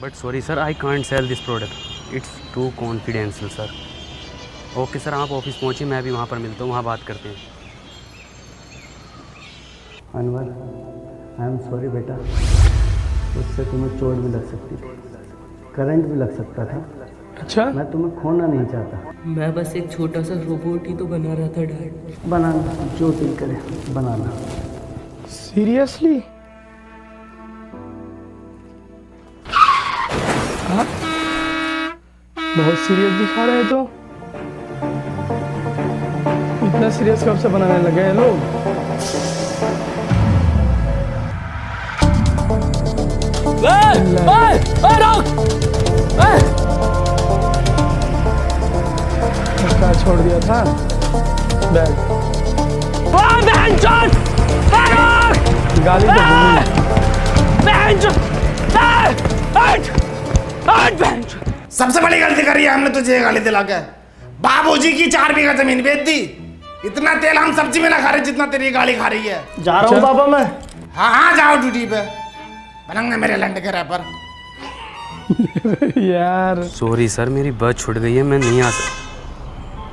But sorry sir, I can't sell this product, it's too confidential sir. Okay sir, आप office पहुँचिए, मैं भी वहाँ पर मिलता हूँ, वहाँ बात करते हैं। अनवर, आई एम सॉरी बेटा, उससे तुम्हें चोट भी लग सकती थी, करंट भी लग सकता था। अच्छा, मैं तुम्हें खोना नहीं चाहता। मैं बस एक छोटा सा रोबोट ही तो बना रहा था डैड। बनाना जो दिल करे बनाना। सीरियसली? हाँ, बहुत सीरियस दिखा रहे तो। इतना सीरियस कब से बनाने लगे हैं लोग? क्या छोड़ दिया था बैग? गाली तो सबसे बड़ी गलती करी है हमने तुझे गाली दिला के। बाबूजी की 4 बीघा जमीन बेच दी। इतना तेल हम सब्जी में ना खा रहे जितना तेरी गाली खा रही है। जा रहा हूँ पापा मैं। हाँ जाओ ड्यूटी पे, बनंगे मेरे लंड के रैपर। यार सॉरी सर, मेरी बस छूट गई है, मैं नहीं आ सकता।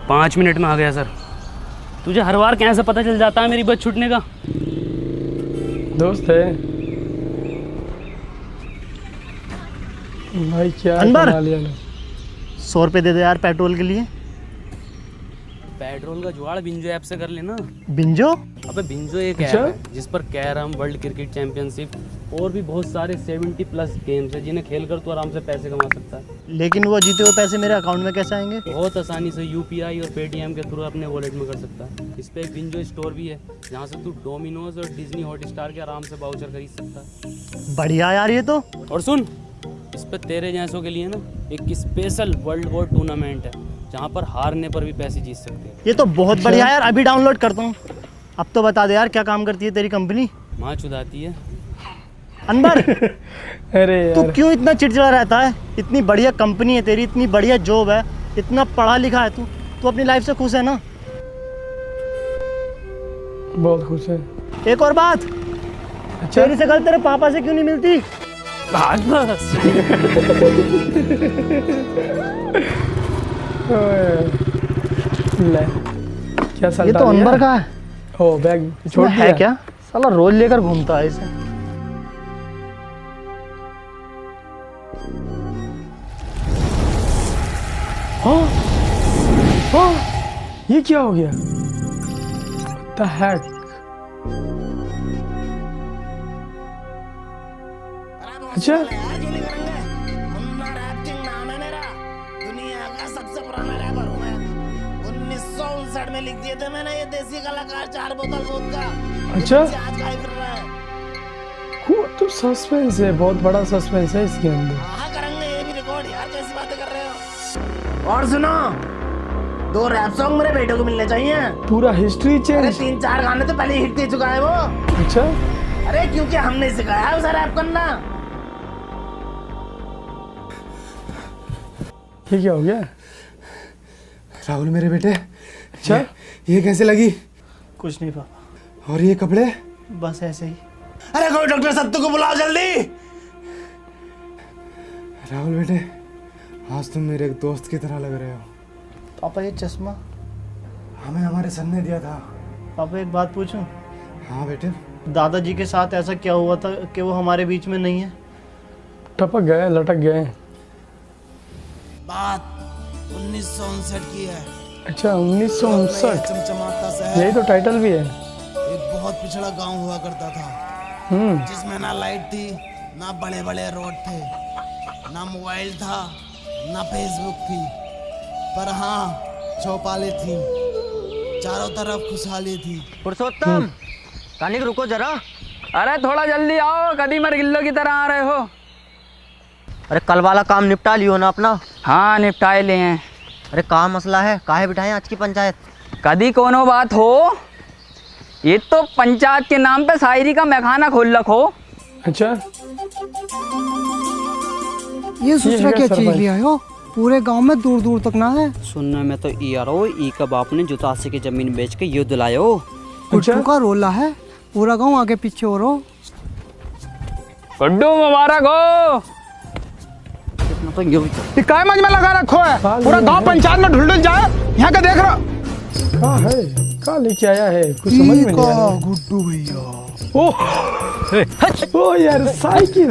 5 मिनट में आ गया सर। तुझे हर बार कैसे पता चल जाता है मेरी बस छूटने का? दोस्त है भाई। क्या अनवर, कमा लिया ना। 100 रुपये दे दे यार पेट्रोल के लिए। पेट्रोल का जुगाड़ बिंजो ऐप से कर लेना। बिंजो? अबे बिंजो एक ऐप है जिस पर कैरम, वर्ल्ड क्रिकेट चैंपियनशिप और भी बहुत सारे 70+ गेम्स हैं जिन्हें खेलकर तू आराम से पैसे कमा सकता है। लेकिन वो जीते हुए पैसे मेरे अकाउंट में कैसे आएंगे? बहुत आसानी से यूपीआई और पेटीएम के थ्रू अपने वॉलेट में कर सकता है। इस पे एक बिंजो स्टोर भी है जहाँ से तू डोमिनोज और डिज्नी हॉटस्टार के आराम से वाउचर खरीद सकता है। बढ़िया यार ये तो। और सुन, इस पे तेरे जैसों के लिए ना एक स्पेशल वर्ल्ड वॉर टूर्नामेंट है जहाँ पर हारने पर भी पैसे जीत सकते हैं। ये तो बहुत बढ़िया यार, अभी डाउनलोड करता हूँ। अब तो बता दे यार, क्या काम करती है तेरी कंपनी? माँ चुदाती है। अनवर अरे तू यार, क्यों इतना चिड़चिड़ा रहता है? इतनी बढ़िया कंपनी है तेरी, इतनी बढ़िया जॉब है, इतना पढ़ा लिखा है तू, तू अपनी लाइफ से खुश है ना? बहुत खुश है। एक और बात, अच्छा, तेरी शक्ल तेरे पापा से क्यों नहीं मिलती? ले क्या साल ये तो अनवर का है। ओ बैग छोड़ है दिया क्या? साला रोज लेकर घूमता है इसे। हाँ हाँ, ये क्या हो गया? The heck? अच्छा, मुन्ना रैपिंग नाम है मेरा, दुनिया का सबसे पुराना रैपर हूँ मैं। 1959 में लिख दिए थे मैंने ये देसी कलाकार 4 बोतल वोदका। अच्छा। आज गायब कर रहा है। तो सस्पेंस है, बहुत बड़ा सस्पेंस है इसके अंदर। हाँ करेंगे ये भी रिकॉर्ड यार, कैसी बातें कर रहे हो। और सुनो, 2 रैप सॉन्ग मेरे बेटे को मिलने चाहिए। पूरा हिस्ट्री अरे चेंज। 3-4 गाने तो पहले हिट दे चुका है वो। अच्छा, अरे क्योंकि हमने सिखाया है उसे रैप करना। ये क्या हो गया? राहुल मेरे बेटे। अच्छा, ये कैसे लगी? कुछ नहीं पापा, और ये कपड़े? बस ऐसे ही। अरे कोई डॉक्टर सत्तू को बुलाओ जल्दी। राहुल बेटे, आज तुम मेरे एक दोस्त की तरह लग रहे हो। पापा ये चश्मा हमें हमारे सन ने दिया था। पापा एक बात पूछूं? हाँ बेटे। दादाजी के साथ ऐसा क्या हुआ था कि वो हमारे बीच में नहीं है? टपक गए, लटक गए। बात 1959 की है। अच्छा, 1959। चमचमाता शहर, यही तो टाइटल भी है। एक बहुत पिछड़ा गांव हुआ करता था जिसमें ना लाइट थी, ना बड़े बड़े रोड थे, ना मोबाइल था, ना फेसबुक थी, पर हाँ चौपालें थी, चारों तरफ खुशहाली थी। पुरुषोत्तम, कानिक रुको जरा। अरे थोड़ा जल्दी आओ, कदी मर गिल्लो की तरह आ रहे हो। अरे कल वाला काम निपटा लियो ना अपना? हाँ निपटाए ले हैं। अरे कहाँ मसला है, काहे बिठाएं आज की पंचायत? कदी कोनो बात हो, ये तो पंचायत के नाम पे शायरी का मैखाना खोल रखो। अच्छा, ये दूसरा क्या चीज लिया हो? पूरे गांव में दूर दूर तक ना है। सुनने में तो ई आ रहा ई का बाप ने जुतासी की जमीन बेच के युद्ध लायो। गुड्डू का रोला है, पूरा गांव आगे पीछे हो रहा। गुड्डू मुबारक हो। तो यूं ये काय मज में लगा रखो है, पूरा गांव पंचायत में ढुल जाए। यहाँ का देख रहा कहाँ है, कहाँ लेके आया है, कुछ समझ में नहीं आ रहा। गुड्डू भैया ओ यार साइकिल।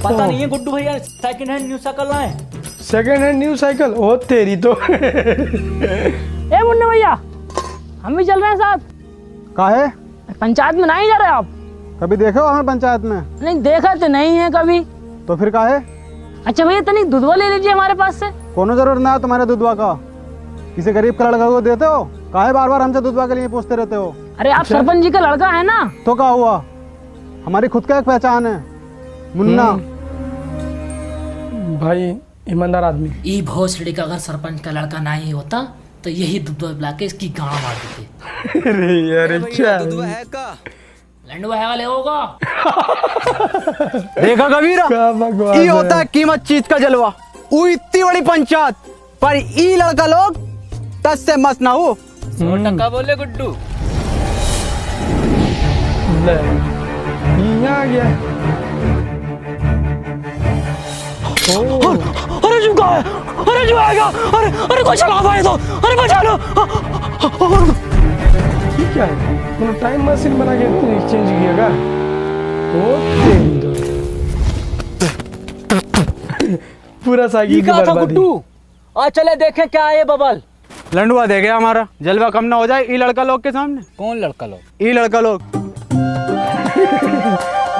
पता नहीं है गुड्डू भैया, सेकंड हैंड न्यू साइकिल लाए। सेकंड हैंड न्यू साइकिल, ओ तेरी तो। ए मुन्ना भैया, हम भी चल रहे हैं साथ। काहे? पंचायत में नहीं जा रहे आप? कभी देखे हो हमें पंचायत में? नहीं देखा तो नहीं है कभी। तो फिर काहे? अच्छा भैया तनिक दूधवा ले लीजिए हमारे पास से। कोनो जरूरत ना है तुम्हारे दूधवा का, किसी गरीब का लड़का को देते हो? काहे बार बार हमसे दूधवा के लिए पूछते रहते हो? अरे आप सरपंच जी का लड़का है ना? तो क्या हुआ, हमारी खुद का एक पहचान है, मुन्ना। भाई ईमानदार आदमी। ई भोसड़ी का अगर सरपंच का लड़का नहीं होता तो यही दूध बुला के इसकी गांव मार देते। अरे यार अच्छा लंडवा है वाले होगा। देखा कबीरा, क्या बकवास ये है। होता है कीमत चीज का जलवा। वो इतनी बड़ी पंचायत पर ई लड़का लोग तस से मस ना हो। 100 टका बोले गुड्डू। ले, यहाँ आ गया। अरे झुका है, अरे झुकाएगा, अरे कोई चला पाए तो, अरे बचा लो। ये क्या है, मतलब टाइम मशीन बना के एक्सचेंज किया क्या? ओ तेरी तो। पूरा साइकिल की बर्बादी। आज चले देखे क्या है ये बबल। लंडुआ दे गया हमारा, जलवा कम ना हो जाए ई लड़का लोग के सामने। कौन लड़का लोग? ई लड़का लोग।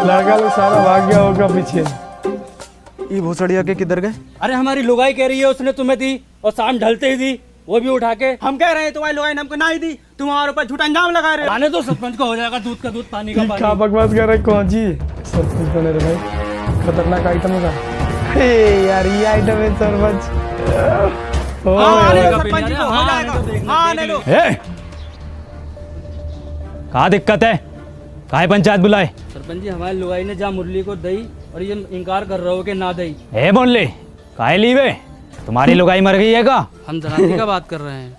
लड़का लोग सारा भाग गया होगा पीछे। ई भोसड़िया के किधर गए? अरे हमारी लुगाई कह रही है उसने तुम्हें दी और शाम ढलते ही दी, वो भी उठा के। हम कह रहे हैं तुम्हारी लुगाई ने हमको नहीं दी, तुम हमारे ऊपर झूठा इंजाम लगा रहे हो। आने तो सरपंच को हो जाएगा दूध का दूध पानी का क्या पानी। बकवास कर रहे कौन जी? सरपंच बने रे भाई, खतरनाक आइटम होगा। हे यार ये आइटम है सरपंच। ओ यार सरपंच जी को हो जाएगा। आने दो। कहाँ दिक्कत है, काहे पंचायत बुलाए? सरपंच जी हमारी लुगाई ने जा मुरली को दई और ये इनकार कर रहे हो कि ना दई। ए बोल ले, काहे लीवे? तुम्हारी लुगाई मर गई है का? हम धनाती का बात कर रहे हैं।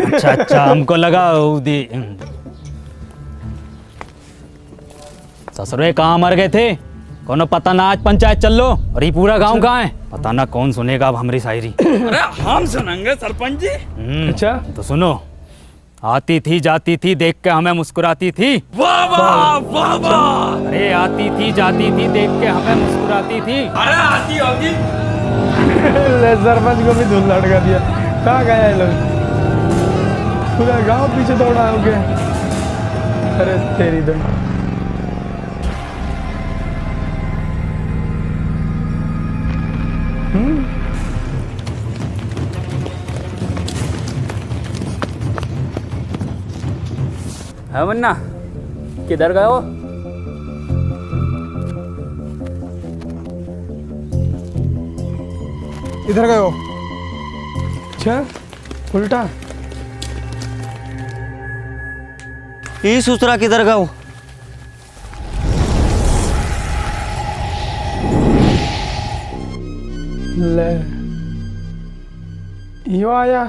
अच्छा अच्छा, हमको लगा दी। ससुरे कहाँ मर गए थे? कोनो पता ना, आज पंचायत चल लो। और ये पूरा गांव कहाँ है? पता ना कौन सुनेगा अब हमारी शायरी। अरे हम सुनेंगे सरपंच जी। अच्छा तो सुनो, आती थी जाती थी देख के हमें मुस्कुराती थी। वाह वाह वाह वाह। अरे आती थी जाती थी देख के हमें मुस्कुराती थी। अरे आती होगी। ले सरपंच को भी धुल लटका दिया। कहाँ गया ये लोग? पूरा गांव पीछे दौड़ा हो गया। अरे तेरी तो। है मुन्ना, किधर गए हो? इधर गए हो? अच्छा उल्टा। ई सूसरा किधर गए हो? ले यो आया।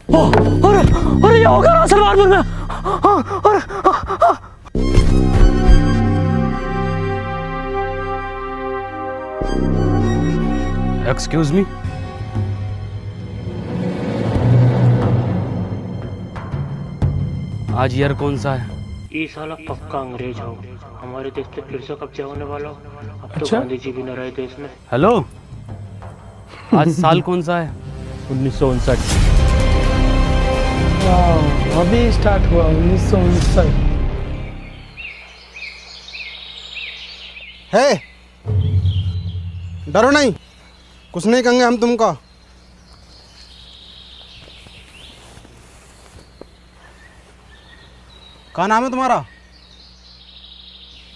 अरे ये होगा ना सलवारपुर में। एक्सक्यूज मी, आज ईयर कौन सा है? ये साला पक्का अंग्रेज हो, हमारे देश पे फिर से कब्जा होने वाला। अब तो अच्छा? गांधी जी भी न रहे देश में। हेलो, आज साल कौन सा है? 1959। अभी स्टार्ट हुआ 1959। है डरो नहीं, कुछ नहीं कहेंगे हम तुमको। क्या नाम है तुम्हारा?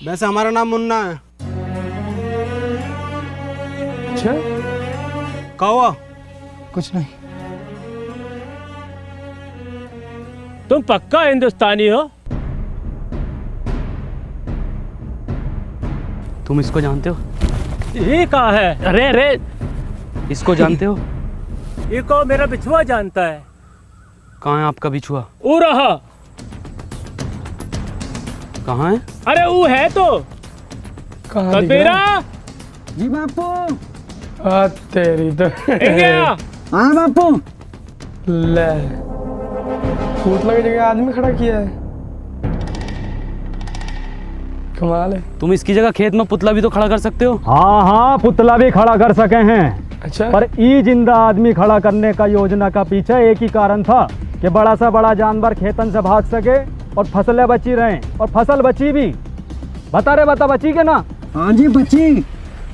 वैसे हमारा नाम मुन्ना है। अच्छा क्या हुआ? कुछ नहीं। तुम पक्का हिंदुस्तानी हो? तुम इसको जानते हो? ये कहाँ है? अरे अरे इसको जानते हो? ये को मेरा बिछुआ जानता है। कहाँ है आपका बिछुआ? वो रहा। कहाँ है? अरे वो है तो कहाँ दिख तेरा रहा है? जी बापू। आ तेरी तो गया। हाँ बापू। ले पुतला की जगह आदमी खड़ा किया है, कमाल है। तुम इसकी जगह खेत में पुतला भी तो खड़ा कर सकते हो। हाँ हाँ, पुतला भी खड़ा कर सके हैं, अच्छा पर ई जिंदा आदमी खड़ा करने का योजना का पीछे एक ही कारण था कि बड़ा सा बड़ा जानवर खेतन से भाग सके और फसलें बची रहें, और फसल बची भी। बता बची के ना? हाँ जी बची।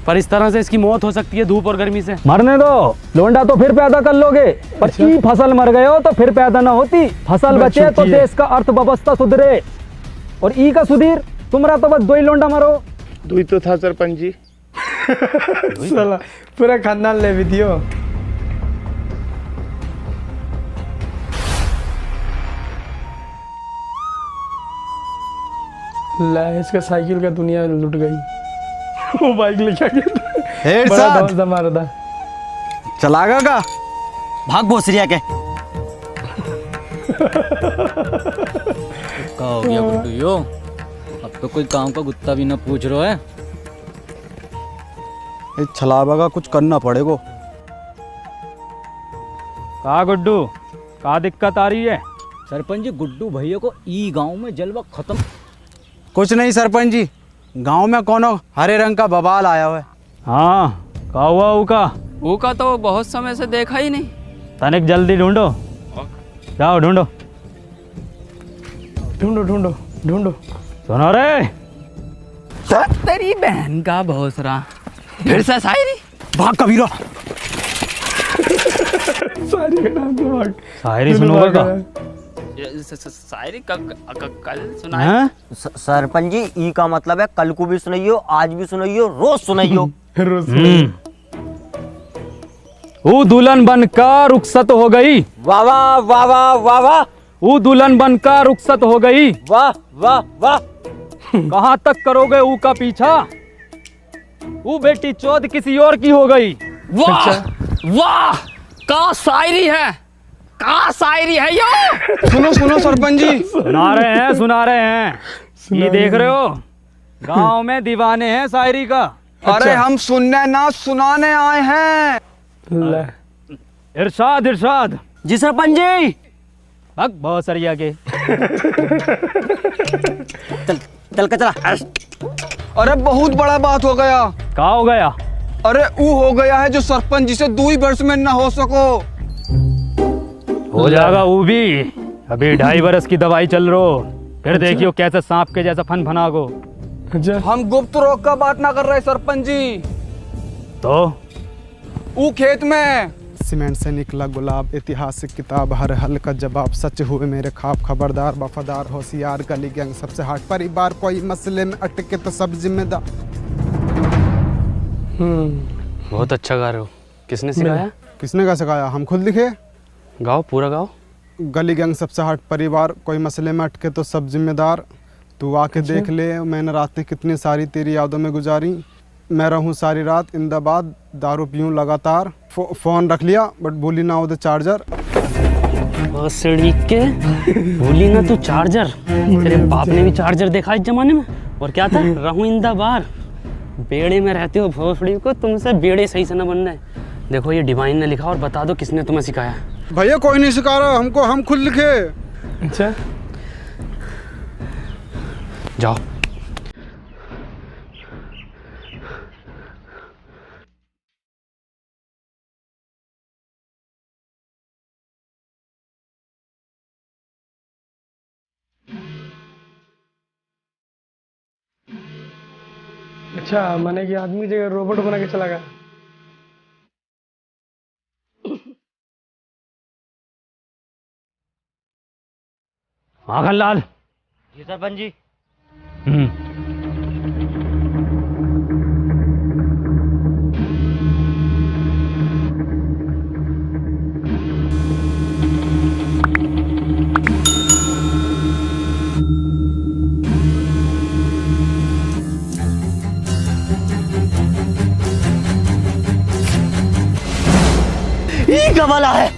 पर इस तरह से इसकी मौत हो सकती है धूप और गर्मी से। मरने दो, लोंडा तो फिर पैदा कर लोगे, पर अच्छा। ई फसल मर गए हो तो फिर पैदा ना होती। फसल मैं बचे तो छुट्टी है। देश का अर्थव्यवस्था सुधरे, और ई का सुधीर तुमरा तो बस दो ही लोंडा मरो। दुई तो था सरपंच जी। साला पूरा खानदान ले भी दियो। ला इसका साइकिल का दुनिया लुट गई। वो बाइक लेके आ गया, हेड बड़ा साहब। धौस मारा था। चलागा का भाग भोसरिया के। क्या हो गया गुड्डू यो? अब तो कोई काम का गुत्ता भी ना पूछ रहा है। इस छलावा का कुछ करना पड़ेगा। का गुड्डू, का दिक्कत आ रही है? सरपंच जी, गुड्डू भैया को ई गांव में जलवा खत्म। कुछ नहीं सरपंच जी, गांव में कोनो हरे रंग का बवाल आया हुआ है। हाँ, का हुआ उका? ऊका तो बहुत समय से देखा ही नहीं। तनिक जल्दी ढूंढो, जाओ ढूंढो। ढूंढो ढूंढो ढूंढो। सुनो रे, तेरी बहन का भोसरा फिर से शायरी। भाग कबीरा। सारी का नाम तो भाग। शायरी सुनोगे का? शायरी कल सुनाए। हैं? सरपंच जी ई का मतलब है कल को भी सुनाइयो, आज भी सुनाइयो, रोज सुनाइयो। वो दुल्हन बनकर रुखसत हो गई। वाह वाह वाह वाह वाह वाह। वो दुल्हन बनकर रुखसत हो गई। वाह वाह वाह। कहाँ तक करोगे ऊ का पीछा? वो बेटी चौध किसी और की हो गई। वाह वाह, का शायरी है, का शायरी है यो। सुनो सुनो सरपंच जी। सुना रहे हैं। ये देख रहे हो, गांव में दीवाने हैं शायरी का। अरे हम सुनने ना सुनाने आए हैं। इरशाद। जी सरपंच जी। भग बहुत सरिया के। चल के चला। अरे बहुत बड़ा बात हो गया। का हो गया? अरे वो हो गया है जो सरपंच जी से 2 वर्ष में न हो सको। हो जाएगा वो भी। अभी 2.5 बरस की दवाई चल रही, फिर देखियो कैसे सांप के जैसा फन फनागो। हम गुप्त रोग का बात ना कर रहे सरपंच जी। तो वो खेत में सीमेंट से निकला गुलाब, ऐतिहासिक किताब, हर हल का जवाब, सच हुए मेरे ख्वाब, खबरदार वफादार होशियार, गली गैंग सबसे हट, परिवार कोई मसले में अटके तो सब जिम्मेदार। बहुत अच्छा गा रहे हो। किसने सिखाया? किसने का सिखाया? हम खुद लिखे। गाओ, पूरा गाओ। गली गैंग सबसे हट, परिवार कोई मसले में अटके तो सब जिम्मेदार, तू आके देख ले मैंने रातें कितनी सारी तेरी यादों में गुजारी, मैं रहूं सारी रात इंदाबाद, दारू पीऊं लगातार, फोन रख लिया बट भूली ना उधर चार्जर। के भूली ना तू चार्जर। तेरे बाप ने भी चार्जर देखा इस जमाने में। और क्या था? रहूं इंदाबाद। बेड़े में रहते हो भोसड़ी को, तुमसे बेड़े सही से न बनना है। देखो ये डिवाइन ने लिखा, और बता दो किसने तुम्हें सिखाया। भैया कोई नहीं सिखा रहा हमको, हम खुद लिखे। अच्छा जाओ। अच्छा, मैंने कि आदमी की जगह रोबोट बना के चला गया। माखन लाल। जी सरपंच जी। ये क्या वाला है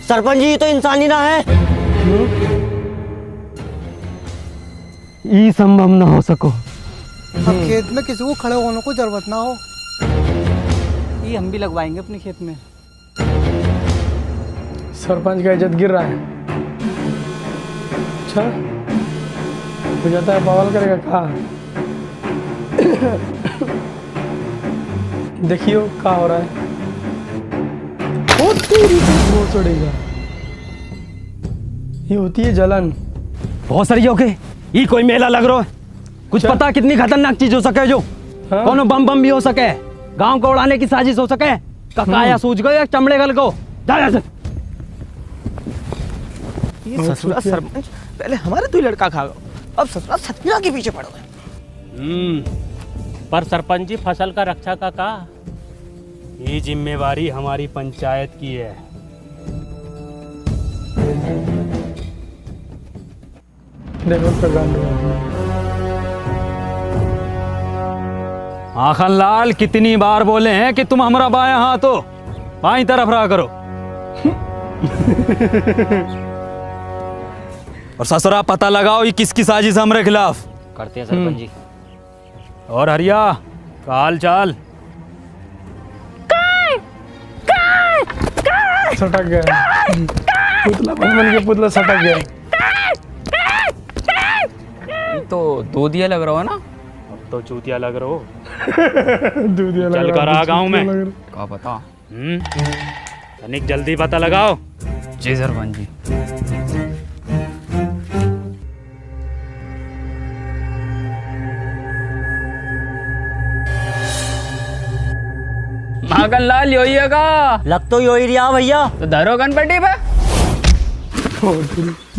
सरपंच जी? ये तो इंसानी ना है। ये संभव ना हो सको। अब खेत में किसी को खड़े होने को जरूरत ना हो। ये हम भी लगवाएंगे अपने खेत में। सरपंच का इज्जत गिर रहा है। अच्छा हो जाता है बवाल करेगा कहा। देखियो क्या हो रहा है। ओ तेरी वो चढ़ेगा। ये होती है जलन। बहुत सारी हो गए। ये कोई मेला लग रहा है। कुछ पता कितनी खतरनाक चीज हो सके जो कोनो बम बम भी हो सके, गांव को उड़ाने की साजिश हो सके। काया सूझ गए चमड़े गल को जा से। ये ससुरा सरपंच पहले हमारे तो लड़का खा गए, अब ससुरा सतना के पीछे पड़ गए। पर सरपंच जी फसल का रक्षा का ये जिम्मेवारी हमारी पंचायत की है। आखन लाल कितनी बार बोले हैं कि तुम हमारा बाएं हाथ हो, बाईं तरफ रहा करो। और ससुरा पता लगाओ ये किसकी साजिश हमारे खिलाफ करते हैं सरपंच जी। और हरिया काल चाल सटक गया पुतला बन के पुतला सटक गया। तो दूधिया लग रहा हो ना। अब तो चूतिया लग रहा हो। दूधिया लग चल कर आ गाँव में। क्या पता। तनिक जल्दी पता लगाओ। जी सरपंच जी। मागन लाल यो ही का लग तो यो ही रहा भैया। तो धरो गणपति पे।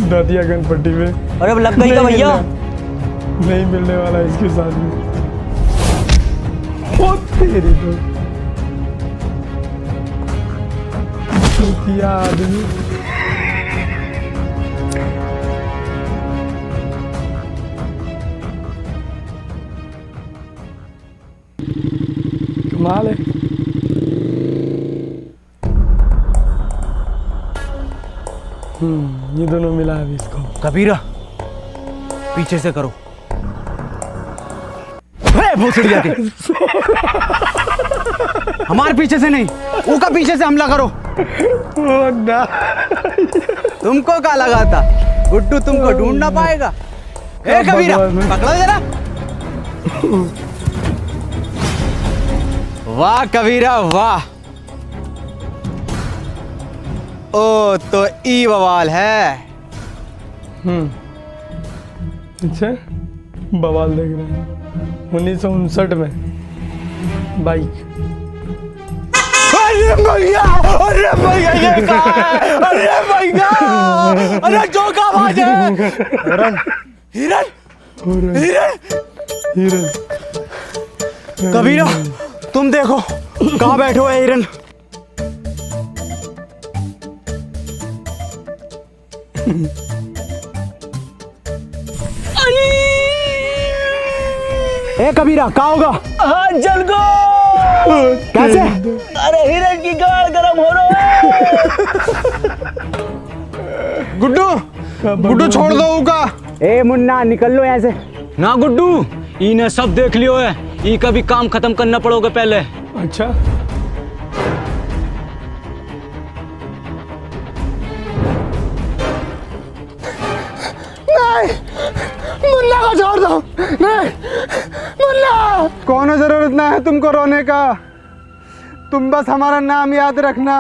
दादिया गणपति में। अरे अब लग गई का भैया। नहीं मिलने वाला इसके साथ में। तेरी तो चूतिया आदमी। कमाल है। ये दोनों मिला है इसको। कबीरा पीछे से करो। भोसड़िया के हमारे पीछे से नहीं, उनका पीछे से हमला करो। तुमको क्या लगा था गुड्डू तुमको ढूंढ ना पाएगा। ए कबीरा पकड़ो जरा। वाह कबीरा वाह। ओ तो ई बवाल है। अच्छा बवाल देख रहे हैं 1959 में बाइक। अरे भैया ये कहाँ है? अरे भैया अरे जो का आवाज है। हिरन हिरन हिरन हिरन। कबीरा तुम देखो कहाँ बैठे हो हिरन। ए कबीरा क्या होगा? हाँ जल गो। कैसे? अरे हिरन की गाड़ गरम हो रहा है। गुड्डू गुड्डू छोड़ दो उका। ए मुन्ना निकल लो यहाँ से। ना गुड्डू इन्हें सब देख लियो है। ये का भी काम खत्म करना पड़ोगे पहले। अच्छा नहीं मुन्ना को छोड़ दो। नहीं मुन्ना। कोनो जरूरत ना है तुमको रोने का, तुम बस हमारा नाम याद रखना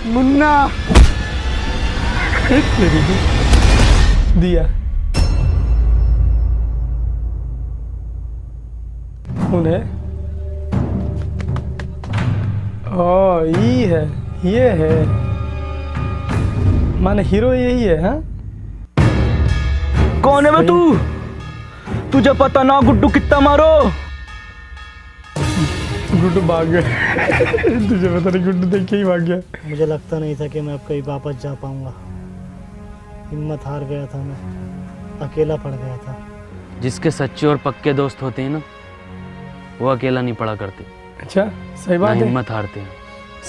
मुन्ना। दिया उन्हें। ओ ये है माने हीरो यही है। हाँ कौन है बे तू? तुझे पता ना गुड्डू कितना मारो। गुड्डू भाग गया। तुझे पता नहीं गुड्डू देख के ही भाग गया। मुझे लगता नहीं था कि मैं अब कहीं वापस जा पाऊंगा। हिम्मत हार गया था, मैं अकेला पड़ गया था। जिसके सच्चे और पक्के दोस्त होते हैं ना, वो अकेला नहीं पड़ा करते। अच्छा सही बात है। हिम्मत हारते हैं।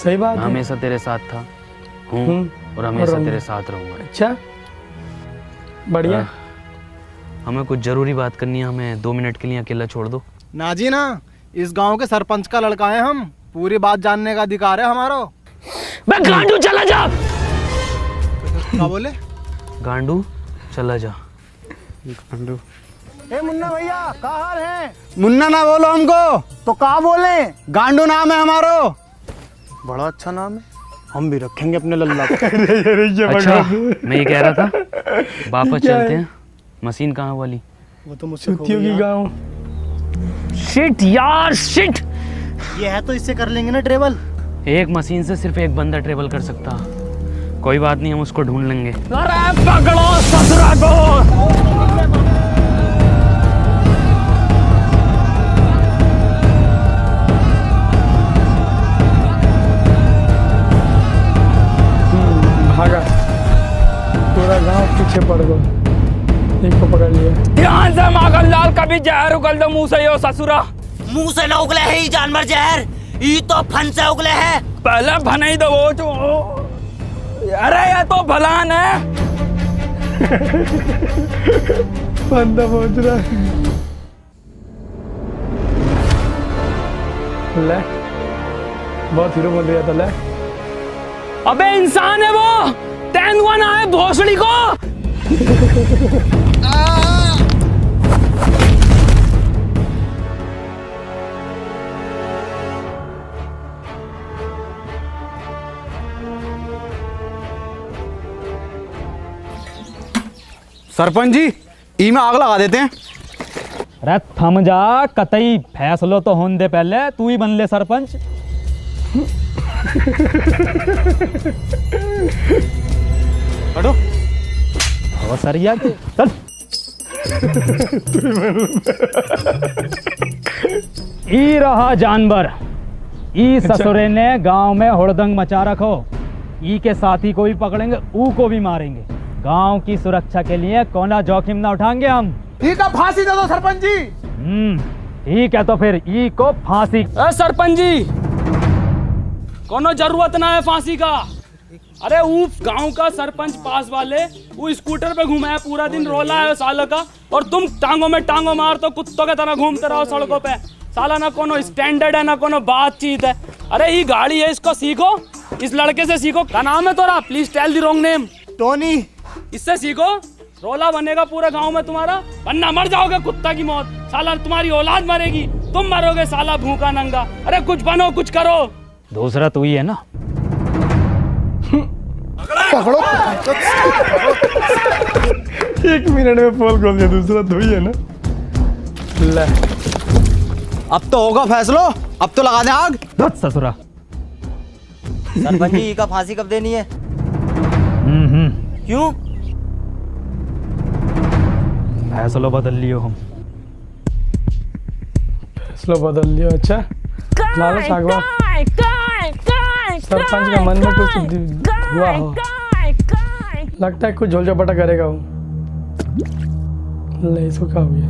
सही बात मैं है। हमेशा तेरे साथ था हूँ और हमेशा तेरे साथ रहूंगा। अच्छा बढ़िया। हमें कुछ जरूरी बात करनी है, हमें 2 मिनट के लिए अकेला छोड़ दो। ना जी ना, इस गांव के सरपंच का लड़का है हम, पूरी बात जानने का अधिकार है हमारा। मैं गांडू चला जा। क्या बोले? गांडू चला जा। गांडू। ए मुन्ना भैया, क्या हाल है? मुन्ना ना बोलो हमको, तो क्या बोले? गांडू नाम है हमारो। बड़ा अच्छा नाम है, हम भी रखेंगे अपने लल्ला को। अच्छा मैं ये कह रहा था, वापस चलते हैं। मशीन कहाँ वाली? वो तो मुझसे खो गया। गाँव। शिट यार शिट। ये है तो इससे कर लेंगे ना ट्रेवल। एक मशीन से सिर्फ एक बंदा ट्रेवल कर सकता। कोई बात नहीं, हम उसको ढूंढ लेंगे। अरे पकड़ो ससुरा को। भागा, पूरा गांव पीछे पड़ गया। एक को पकड़ लिया। ध्यान से माखनलाल, कभी जहर उगल दो मुंह से यो ससुरा। मुंह से ना उगले है ये जानवर जहर, ये तो फन से उगले है। पहले भनाई दो वो जो। अरे ये तो भलान है। बंदा पहुंच रहा है। ले, बहुत हीरो बन गया था। ले, अबे इंसान है वो, तेंदुआ ना है भोसड़ी को। सरपंच जी, ई में आग लगा देते हैं। अरे थम जा, कतई फैसलो तो होने दे, पहले तू ही बन ले सरपंच। हटो। और सरिया के चल। ई रहा जानवर, ई ससुरे ने गांव में हुड़दंग मचा रखो। ई के साथी को भी पकड़ेंगे, ऊ को भी मारेंगे। गांव की सुरक्षा के लिए कोना जोखिम ना उठाएंगे हम। ठीक है, फांसी दे दो सरपंच जी। ठीक है, तो फिर ई को फांसी। सरपंच जी, कोनो जरूरत ना है फांसी का। अरे वो गांव का सरपंच पास वाले वो स्कूटर पे घूमा है, पूरा दिन रोला है सालों का, और तुम टांगों में टांगों मार तो कुत्तों के तरह घूमते रहो सड़कों पे। साला ना कोनो स्टैंडर्ड है ना कोनो बातचीत है। अरे ये गाड़ी है, इसको सीखो, इस लड़के से सीखो। क्या नाम है तोरा? Please tell the wrong name. Tony. इससे सीखो, रोला बनेगा पूरे गांव में तुम्हारा, वरना मर जाओगे कुत्ता की मौत। साला तुम्हारी औलाद मरेगी, तुम मरोगे साला भूखा नंगा। अरे कुछ बनो, कुछ करो। दूसरा तू ही है ना। पकड़ो। 1 मिनट में पोल खोल दिया। दूसरा तो ही है ना। ले, अब तो होगा फैसलो, अब तो लगा दे आग। धत ससुरा। सरपंच जी का फांसी कब देनी है? क्यों? फैसलो बदल लियो हम। फैसला बदल लिया। अच्छा, लालच आ गया। सरपंच का मन में कुछ हुआ हो, लगता है कुछ झोल झपटा करेगा वो। ले, इसको क्या हो गया?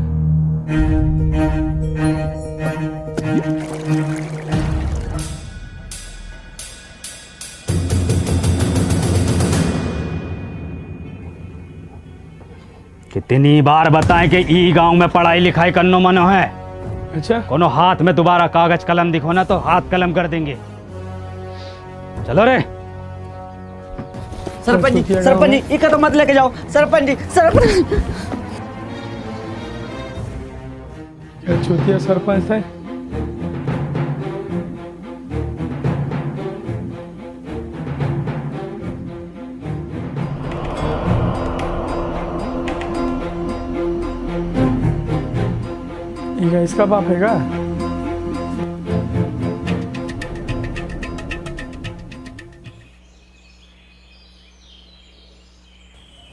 कितनी बार बताएं कि ई गांव में पढ़ाई लिखाई करनो मनो है। अच्छा, कोनो हाथ में दोबारा कागज कलम दिखो ना तो हाथ कलम कर देंगे। चलो रे। सरपंच जी, इका तो मत लेके जाओ। सरपंच जी, सरपंच। क्या चूतिया सरपंच है? इसका बाप है क्या?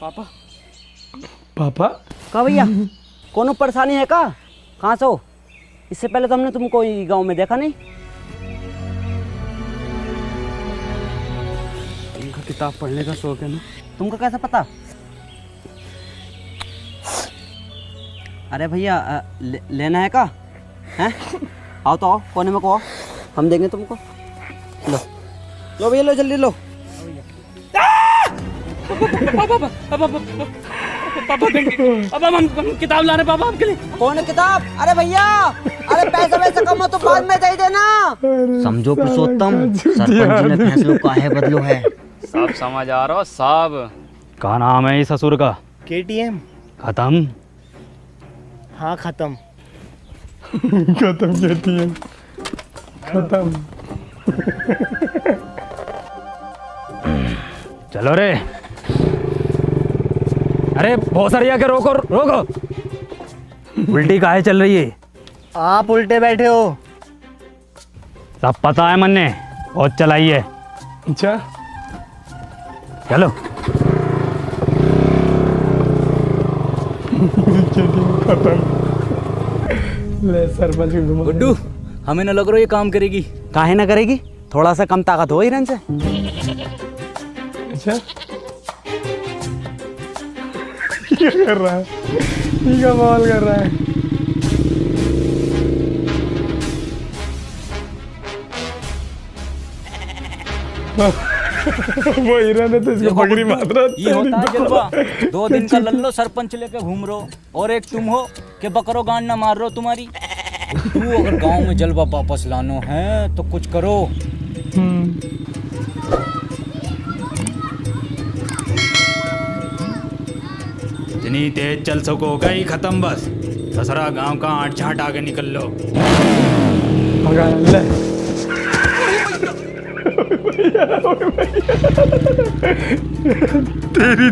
पापा। पापा? का भैया, कोनो परेशानी है का? कहाँ से हो? इससे पहले तो हमने तुमको गांव में देखा नहीं। इनका किताब पढ़ने का शौक है ना। तुमको कैसा पता? अरे भैया, लेना है का? हैं? आओ तो आओ, कोने में को आओ, हम देंगे तुमको। लो लो भैया, लो जल्दी लो। पापा पापा हम किताब ला रहे पापा आपके लिए। कौन है किताब? अरे भैया, अरे पैसा वैसा कम हो तो बाद में दे देना। समझो पुरुषोत्तम, सरपंच जी ने फैसलों काहे बदलो है। सब समझ आ रहा हो सब। क्या नाम है इस ससुर का? KTM। खत्म। हाँ खत्म। खत्म KTM खत्म। चलो रे। अरे भोसरिया के रोको रोको। उल्टी काहे चल रही है? आप उल्टे बैठे हो। सब पता है मन्ने, बहुत चलाई है। अच्छा चलो। खत्म। ले सरपंच को घुमा। गुड्डू, हमें न लग रहा ये काम करेगी। काहे ना करेगी, थोड़ा सा कम ताकत हो हिरन से। अच्छा क्या कर रहा है? ये क्या बवाल कर रहा है? वो हिरन है तो इसको पकड़ी मार रहा। ये होता है जलवा। 2 दिन का लल्लो सरपंच लेके घूम रहो और एक तुम हो कि बकरो गांड ना मार रहो तुम्हारी। तू अगर गांव में जलवा वापस लानो है तो कुछ करो। इतनी तेज चल सको गई खत्म बस। ससरा गांव का आठ झाट आगे निकल लो। तेरी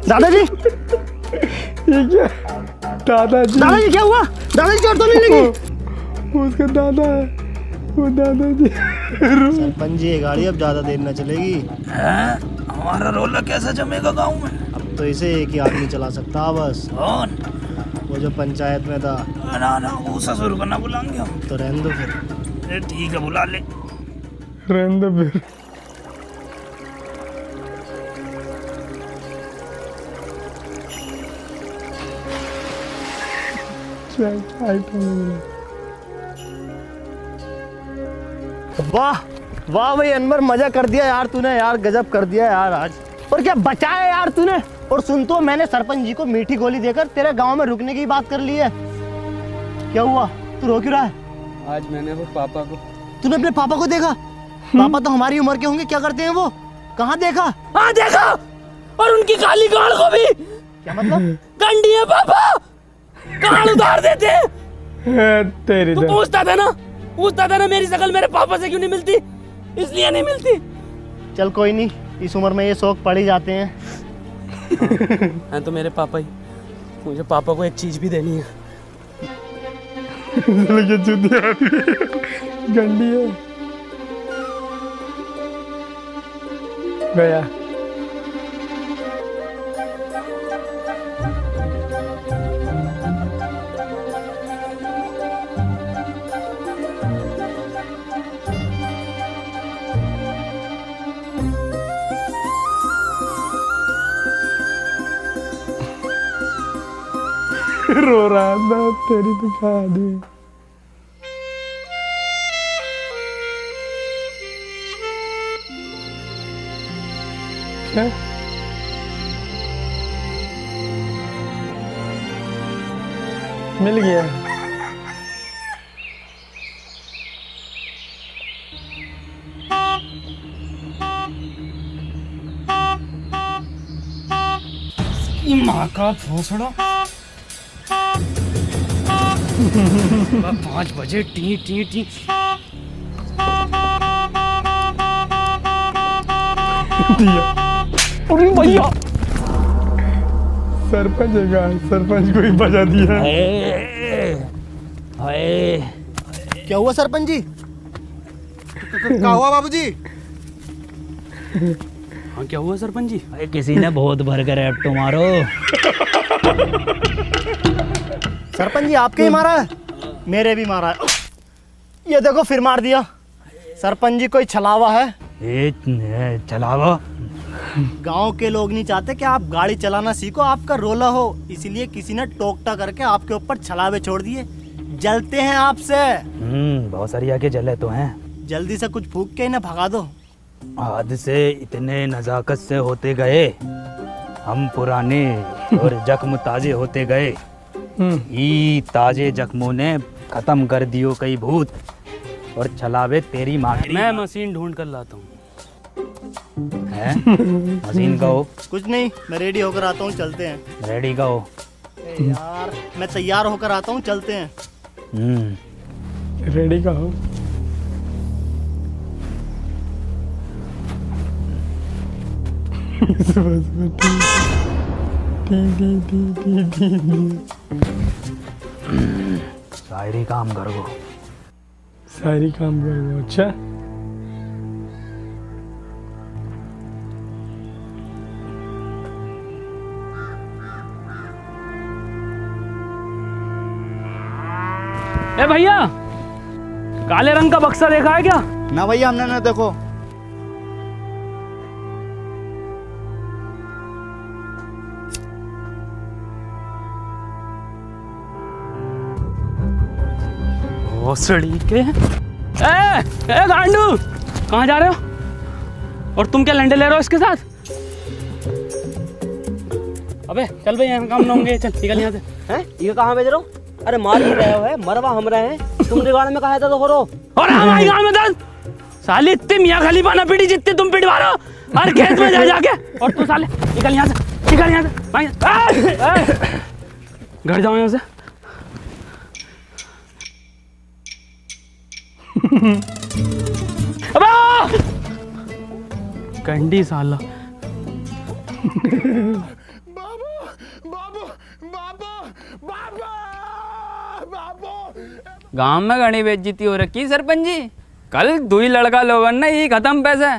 दादाजी, ये क्या? दादाजी दादाजी क्या हुआ? दादाजी चोट तो नहीं लगी? उसका दादा है, वो दादाजी। सरपंच जी, ये गाड़ी अब ज्यादा देर न चलेगी। हमारा रोला कैसे जमेगा गांव में? अब तो इसे एक ही आदमी चला सकता है बस। कौन? वो जो पंचायत में था। ना वो ससुर को ना बुलाएंगे हम। तो रहने दो फिर। ठीक है बुला ले। रहने दो फिर। वाह वाह भाई अनवर, मजा कर दिया यार तूने। यार गजब कर दिया यार आज। और क्या बचाया यार तूने। और सुन तो, मैंने सरपंच जी को मीठी गोली देकर तेरे गांव में रुकने की बात कर ली है। क्या हुआ, तू रो क्यों रहा है? आज मैंने वो पापा को। तूने अपने पापा को देखा? पापा तो हमारी उम्र के होंगे, क्या करते हैं वो? कहाँ देखा? हाँ देखा, और उनकी काली गाड़ को भी। क्या मतलब? गंडी है पापा, गाड़ उतार देते हैं। तेरी तू पूछता था ना मेरी शक्ल मेरे पापा से क्यों नहीं मिलती? इसलिए नहीं मिलती। चल कोई नहीं, इस उम्र में ये शौक पड़ ही जाते हैं। हाँ तो मेरे पापा ही। मुझे पापा को एक चीज भी देनी है। गंडी है। गया। रो रहा था तेरी तो क्या आदमी। क्या? मिल गया। माँ का भोसड़ा। 5 बजे टी टी टी। अरे भैया, सरपंच है क्या? सरपंच को ही बजा दिया। क्या हुआ सरपंच जी? क्या हुआ बाबूजी? हाँ क्या हुआ सरपंच जी? अरे किसी ने बहुत भर कर एप्टो मारो। सरपंच जी आपके ही मारा है? मेरे भी मारा है। ये देखो फिर मार दिया। सरपंच जी कोई छलावा है? छलावा? गांव के लोग नहीं चाहते कि आप गाड़ी चलाना सीखो, आपका रोला हो, इसलिए किसी ने टोकटा करके आपके ऊपर छलावे छोड़ दिए। जलते हैं आपसे। बहुत सारी आके जले तो हैं। जल्दी से कुछ फूंक के इन्हें भगा दो। हाथ से इतने नजाकत से होते गए हम पुराने और जख्म ताजे होते गए। ई ताजे जख्मों ने खत्म कर दियो कई भूत और चलावे तेरी माँ की। मैं मशीन ढूंढ कर लाता हूँ। है मशीन का हो? कुछ नहीं, मैं रेडी होकर आता हूँ, चलते हैं। रेडी का हो? यार मैं तैयार होकर आता हूँ, चलते हैं। रेडी का हो? शायरी काम करो। सारी काम करो। अच्छा ए भैया, काले रंग का बक्सा देखा है क्या? ना भैया, हमने ना। देखो भोसड़ी के। ए गांडू, कहाँ जा रहे हो? और तुम क्या लंडे ले रहे हो इसके साथ? अबे चल भाई, यहाँ काम ना होंगे, चल निकल यहाँ से। हैं? ये कहाँ भेज रहे हो? अरे मार ही रहे हो है, मरवा हम रहे हैं। तुम रिगाड़ में कहा था तो करो। और हमारे गाँव में दस साले इतने मियाँ खलीफा ना पीटी जितने तुम पिटवा रहे हो हर खेत में जा जाके। और तू साले निकल यहाँ से, निकल यहाँ से भाई। घर जाओ यहाँ से। अबे कंडी साला। गांव में घनी बेइज्जती हो रखी सरपंच जी। कल दुई लड़का लोगन ने ही खत्म पैसे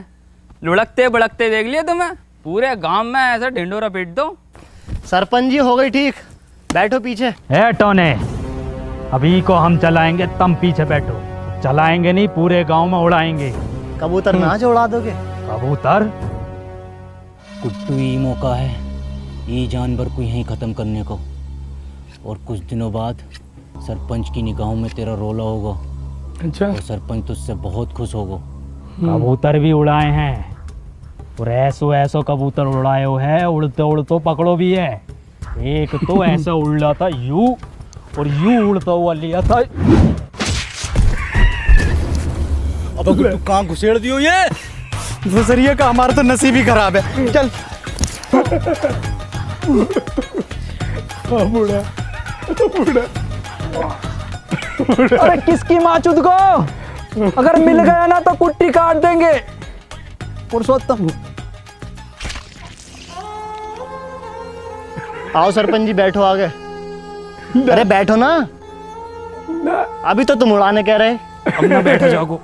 लुढ़कते बड़कते देख लिए तुम्हें। पूरे गांव में ऐसा ढिंडोरा पीट दो। सरपंच जी हो गई ठीक, बैठो पीछे। है टोने, अभी को हम चलाएंगे, तुम पीछे बैठो। चलाएंगे नहीं, पूरे गांव में उड़ाएंगे। कबूतर ना जो उड़ा दोगे? कबूतर कुट्टू ही मौका है ये जानवर को यहीं ख़त्म करने को। और कुछ दिनों बाद सरपंच की निगाहों में तेरा रोला होगा। अच्छा। और सरपंच तुझसे बहुत खुश होगा। कबूतर भी उड़ाए हैं और ऐसो ऐसो कबूतर उड़ाए हो है, उड़ते उड़ते पकड़ो भी है। एक तो ऐसा उड़ा था यू, और यू उड़ता हुआ लिया था। अब तू कहाँ घुसेड़ दियो ये? घुसरिया का हमारा तो नसीब ही खराब है। चल बुढ़ा। अरे किसकी माँ चुद को, अगर मिल गया ना तो कुट्टी काट देंगे। पुरुषोत्तम आओ सरपंच जी, बैठो आगे। अरे बैठो ना, अभी तो तुम उड़ाने कह रहे। अब ना बैठो जाओ।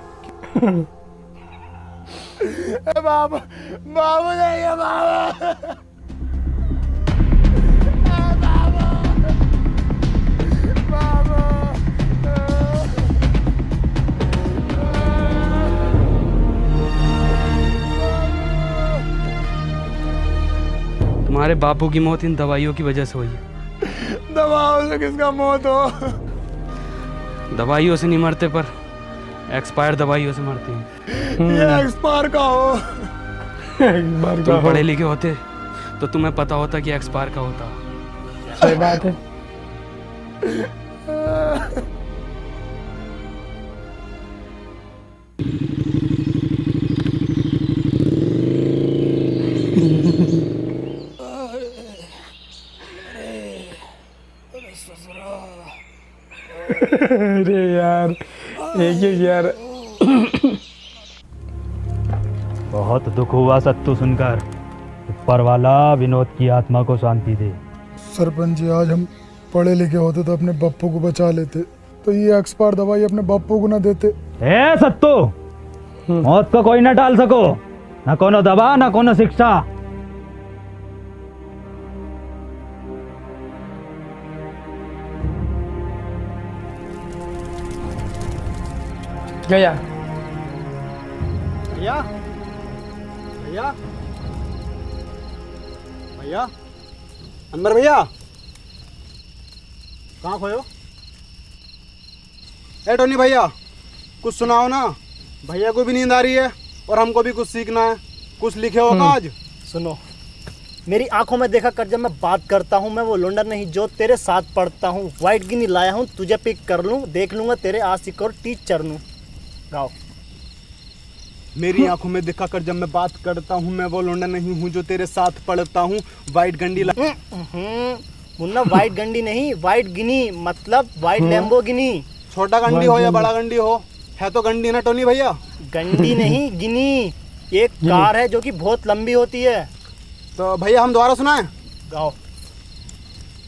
बाबा बाबू नहीं है बाबा। तुम्हारे बापू की मौत इन दवाइयों की वजह से हुई है। दवाओं से किसका मौत हो? दवाइयों से नहीं मरते, पर एक्सपायर दवाइयों से मरते हैं। ये एक्सपायर का हो। एक्सपायर का तुम हो। पढ़े लिखे होते तो तुम्हें पता होता कि एक्सपायर का होता। सही बात है। अरे यार, एक यार। बहुत दुख हुआ सत्तू सुनकर। ऊपर वाला विनोद की आत्मा को शांति दे। सरपंच जी, आज हम पढ़े लिखे होते तो अपने बप्पू को बचा लेते, तो ये एक्सपायर दवाई अपने बप्पू को ना देते। ए सत्तू, मौत को कोई ना टाल सको, ना कोनो दवा ना कोनो शिक्षा। गया भैया, भैया, भैया, अंदर भैया, कहाँ खोयो? ए टोनी भैया, कुछ सुनाओ ना। भैया को भी नींद आ रही है और हमको भी कुछ सीखना है। कुछ लिखे हो आज? सुनो, मेरी आंखों में देखा कर, जब मैं बात करता हूँ मैं वो लौंडा नहीं जो तेरे साथ पढ़ता हूँ। वाइट गिनी लाया हूँ तुझे पिक कर लूँ, देख लूंगा तेरे आशिक और टीचर नू। गाओ। मेरी आंखों में दिखा कर जब मैं बात करता हूँ मैं वो लौंडा नहीं हूँ जो तेरे साथ पढ़ता हूँ। वाइट गंडी मुन्ना वाइट गंडी नहीं, वाइट गिनी मतलब वाइट लैम्बोर्गिनी। छोटा गंडी हो या बड़ा गंडी हो, है तो गंडी ना टोनी भैया। गंडी नहीं गिनी, एक कार है जो कि बहुत लंबी होती है। तो भैया हम दोबारा सुनाएं? गाओ।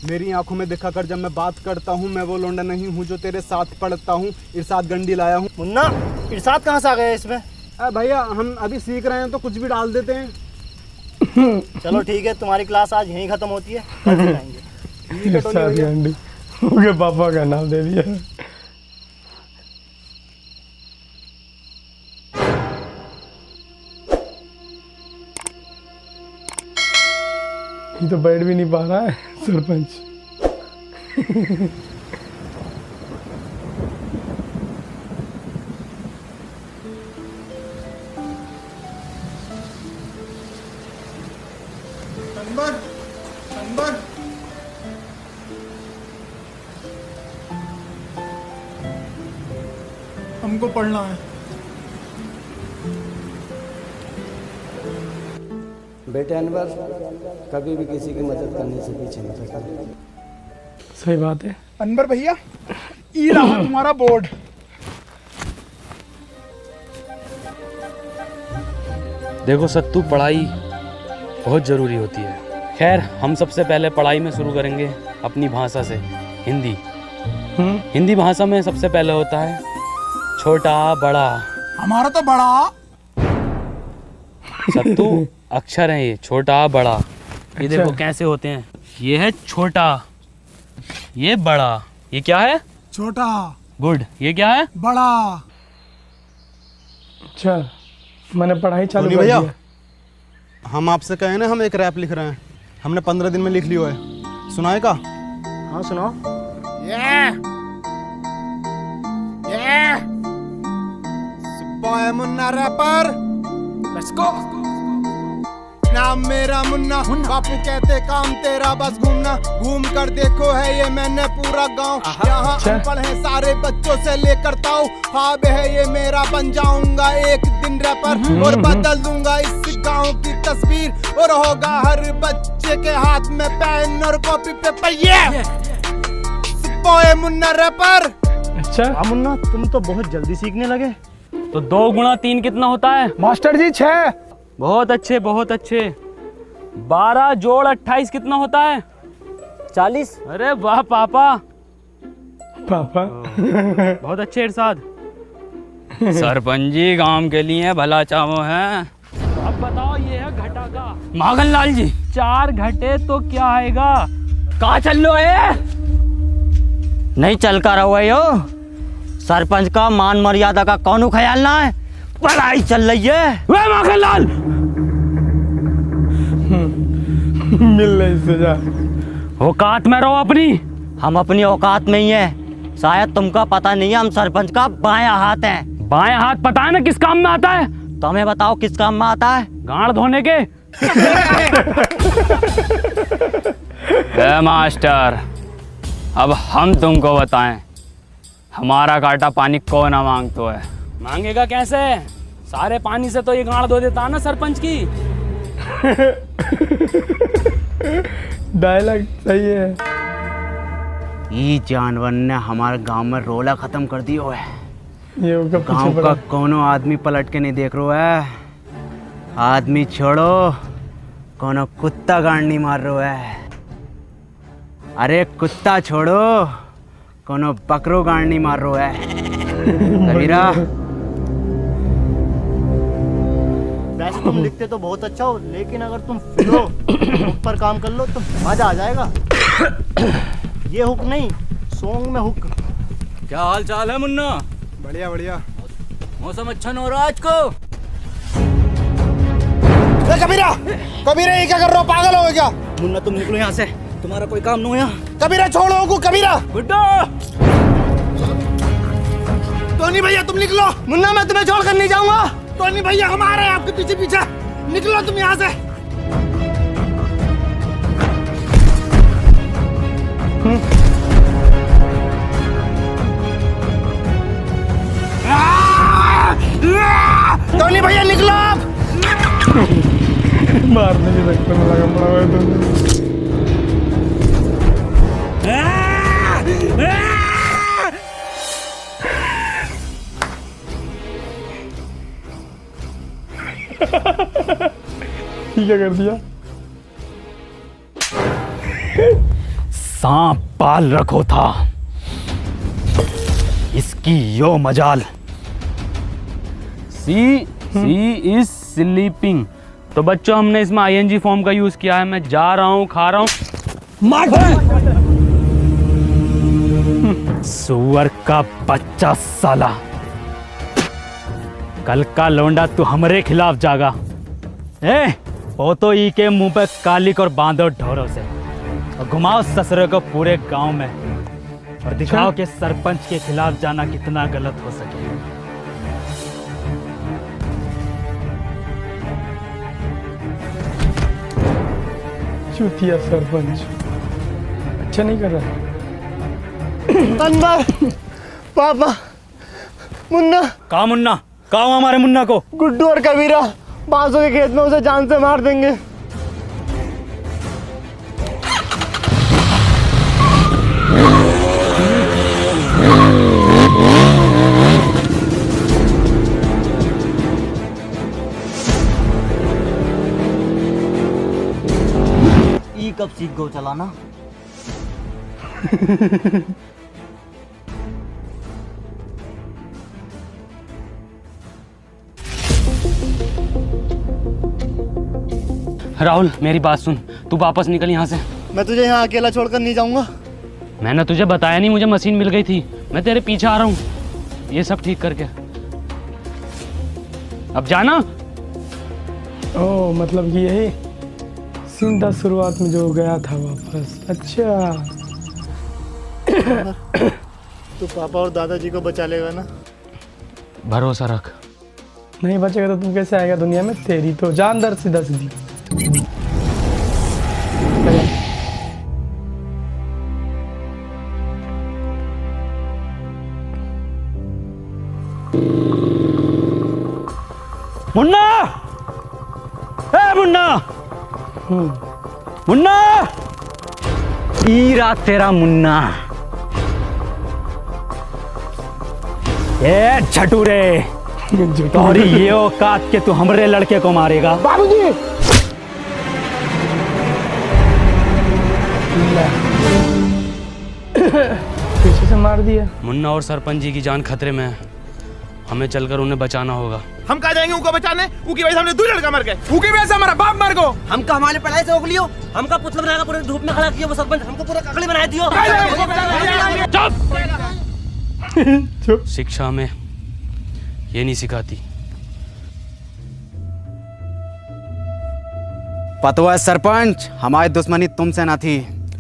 मेरी आंखों में दिखा कर जब मैं बात करता हूँ मैं वो लौंडा नहीं हूँ जो तेरे साथ पढ़ता हूँ। इरशाद गंडी लाया हूँ। मुन्ना इरशाद कहाँ से आ गया इसमें? भैया हम अभी सीख रहे हैं तो कुछ भी डाल देते हैं। चलो ठीक है, तुम्हारी क्लास आज यहीं खत्म होती है, कल से जाएंगे। इरशाद गंडी उनके पापा का नाम दे दिया। ये तो बैठ भी नहीं पा रहा है सरपंच। अनवर हमको पढ़ना है। बेटे अनवर कभी भी किसी की मदद करने से पीछे नहीं हटता। सही बात है। अनवर भैया ये रहा तुम्हारा बोर्ड। देखो सत्तू, पढ़ाई बहुत ज़रूरी होती है। खैर हम सबसे पहले पढ़ाई में शुरू करेंगे अपनी भाषा से, हिंदी। हिंदी भाषा में सबसे पहले होता है छोटा बड़ा। हमारा तो बड़ा। सत्तू अक्षर है ये, छोटा बड़ा। ये देखो कैसे होते हैं। ये है छोटा, ये बड़ा। ये क्या है? छोटा। गुड। ये क्या है? बड़ा। अच्छा मैंने पढ़ाई चालू कर भैया दिया। हम आपसे कहे ना हम एक रैप लिख रहे हैं, हमने 15 दिन में लिख लिया है। सुनाएगा? हाँ सुनाओ। Boy Munna rapper, let's go. नाम मेरा मुन्ना, बापू कहते काम तेरा बस घूमना। घूम कर देखो है ये मैंने पूरा गांव। यहाँ अनपढ़ है सारे बच्चों से लेकर ताऊ। ख्वाब है ये मेरा, बन जाऊंगा एक दिन रैपर और बदल दूंगा इस गांव की तस्वीर। और होगा हर बच्चे के हाथ में पेन और कॉपी पेपर। ये बॉय मुन्ना रैपर। अच्छा मुन्ना तुम तो बहुत जल्दी सीखने लगे। तो 2 गुणा 3 कितना होता है? मास्टर जी 6। बहुत अच्छे बहुत अच्छे। 12 जोड़ 28 कितना होता है? 40। अरे वाह पापा। पापा बहुत अच्छे इरशाद। सरपंच जी गांव के लिए भला चाहो है। अब बताओ ये है घटा का। माखन लाल जी 4 घटे तो क्या आएगा? कहाँ चल लो है? नहीं चल कर रहा है यो। सरपंच का मान मर्यादा का कौन ख्याल ना है? पढ़ाई चल रही है। वे माखन लाल मिल रही सजा। औकात में रहो अपनी। हम अपनी औकात में ही है। शायद तुमको पता नहीं है हम सरपंच का बायां हाथ हैं। बायां हाथ पता है ना किस काम में आता है? तुम्हें बताओ किस काम में आता है? गांड धोने के। मास्टर अब हम तुमको बताएं हमारा काटा पानी कौन ना मांगतो है। मांगेगा कैसे? सारे पानी से तो ये गांड धो देता ना सरपंच की। डायलॉग सही है। ये जानवर ने हमारे गांव में रोला खत्म कर दियो है। ये गांव का कोनो आदमी पलट के नहीं देख रहा है। आदमी छोड़ो, कोनो कुत्ता गांड नहीं मार रहा है। अरे कुत्ता छोड़ो, कोनो बकरो गांड नहीं मार रहा है। कबीरा वैसे तुम लिखते तो बहुत अच्छा हो, लेकिन अगर तुम फिरो हुक पर काम कर लो तो मजा आ जाएगा। ये हुक नहीं, सॉन्ग में हुक। क्या हाल चाल है मुन्ना? बढ़िया बढ़िया। मौसम अच्छा न हो रहा आज को। कबीरा कबीरा ये क्या कर रहे हो? पागल हो क्या? मुन्ना तुम निकलो यहाँ से, तुम्हारा कोई काम नहीं है। कबीरा छोड़ो को। कबीरा गुड्डो। टोनी भैया तुम निकलो। मुन्ना मैं तुम्हें छोड़ कर नहीं जाऊंगा। टोनी भैया हम आ रहे हैं आपके पीछे पीछे। निकलो तुम यहाँ से। टोनी भैया निकलो आप। मारने के चक्कर में लगा पड़ा हुआ है तुम। क्या कर दिया? सांप पाल रखो था, इसकी यो मजाल। सी इज स्लीपिंग। तो बच्चों हमने इसमें आईएनजी फॉर्म का यूज किया है। मैं जा रहा हूँ, खा रहा हूँ। सुअर का बच्चा साला, कल का लौंडा तू हमारे खिलाफ जागा। वो तो ई के मुंह पे कालिक और बांधो ढोरों से और घुमाओ ससुरे को पूरे गांव में और दिखाओ कि सरपंच के खिलाफ जाना कितना गलत हो सके। चूतिया सरपंच अच्छा नहीं कर रहा। अनवर, पापा, मुन्ना। कहा मुन्ना? कहा हमारे मुन्ना को? गुड्डू और कबीरा बांसों के खेत में उसे जान से मार देंगे। ई कब सीख गो चलाना? राहुल मेरी बात सुन, तू वापस निकल यहाँ से। मैं तुझे यहाँ अकेला छोड़कर नहीं जाऊंगा। मैंने तुझे बताया नहीं, मुझे मशीन मिल गई थी। मैं तेरे पीछे आ रहा हूँ ये सब ठीक करके। अब जाना। ओ मतलब कि यही सीन था शुरुआत में जो गया था वापस। अच्छा तू पापा और दादाजी को बचा लेगा ना? भरोसा रख। नहीं बचेगा तो तुम कैसे आएगा दुनिया में? तेरी तो जान दर सीधा सीधी। मुन्ना, ए मुन्ना, मुन्ना, ईरा तेरा मुन्ना। ए झटूरे, तोरी ये औकात के तू हमरे लड़के को मारेगा? बाबूजी। पीछे से मार दिया। मुन्ना और सरपंच जी की जान खतरे में है, हमें चलकर उन्हें बचाना होगा। हम कहा जाएंगे उनको बचाने? उनकी वजह से हमने 2 लड़का मर गए। उनकी वजह से हमारा बाप मर गो। हमका हमारे पढ़ाई से उगलियो, हमका पुतला बनाकर पूरे धूप में खड़ा किया वो सरपंच, हमको पूरा ककड़ी बना दियो। चुप। शिक्षा में ये नहीं सिखाती। पतवा सरपंच, हमारी दुश्मनी तुमसे ना थी,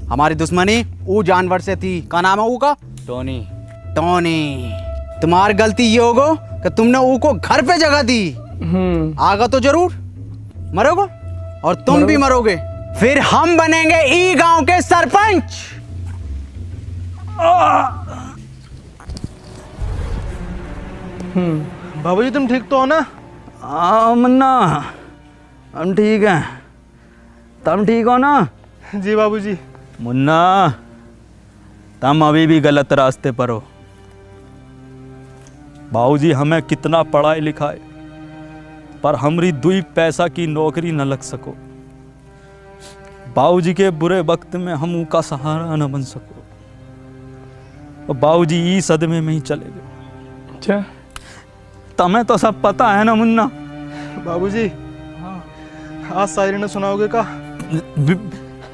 हमारी दुश्मनी वो जानवर से थी। क्या नाम है वो का? टोनी। टोनी। तुम्हारी गलती ये होगो कि तुमने वो को घर पे जगह दी। आगा तो जरूर मरोगे और तुम भी मरोगे, फिर हम बनेंगे ई गांव के सरपंच। बाबूजी तुम ठीक तो हो ना? हाँ मुन्ना, हम ठीक हैं। तुम ठीक हो ना? जी बाबूजी। मुन्ना, तुम अभी भी गलत रास्ते पर हो। बाबूजी हमें कितना पढ़ाई लिखाए पर हमारी 2 पैसा की नौकरी न लग सको। बाबूजी के बुरे वक्त में हम उनका सहारा न बन सको और बाबूजी ई सदमे में ही चले गए। अच्छा, तुम्हें तो सब पता है ना मुन्ना? बाबूजी आज शायरी ने सुनाओगे का?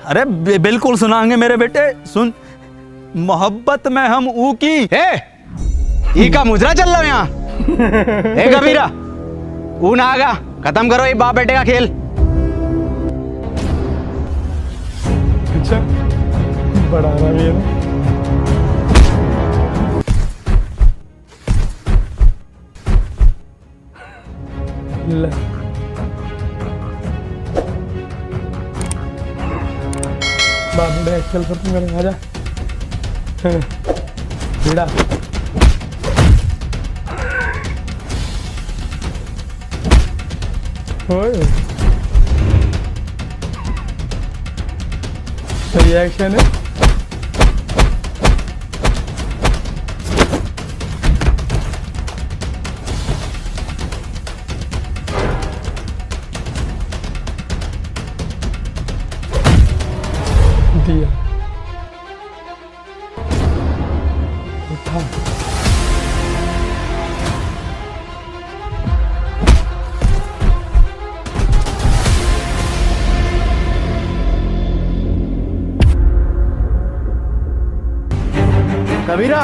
अरे बिल्कुल सुनाएंगे मेरे बेटे। सुन, मोहब्बत में हम ऊ की ई का मुजरा चल रहा है यहाँ। ए कबीरा, ऊ ना आगा, खत्म करो ये बाप बेटे का खेल। अच्छा बड़ा रहा है ना। ले बाबू ने एक्सेल पर तुम करें, आजा भिड़ा। रिएक्शन है। दिया उठा कबीरा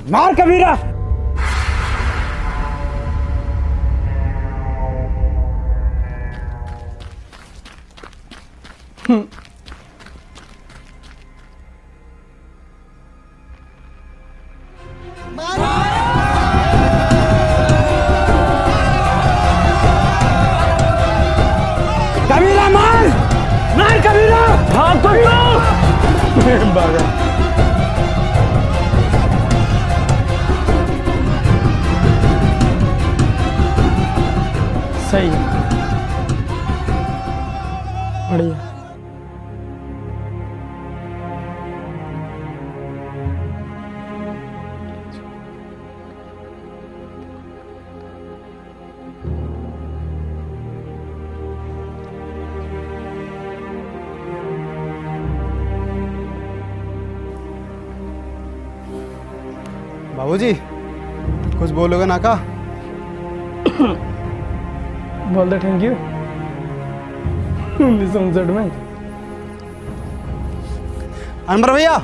मार कबीरा। कबीरा मार, मार कबीरा। हाँ कबीरा। भागा। सही बढ़िया। बाबूजी कुछ बोलोगे ना का? बोल दे थैंक यू 1959 में। अनवर भैया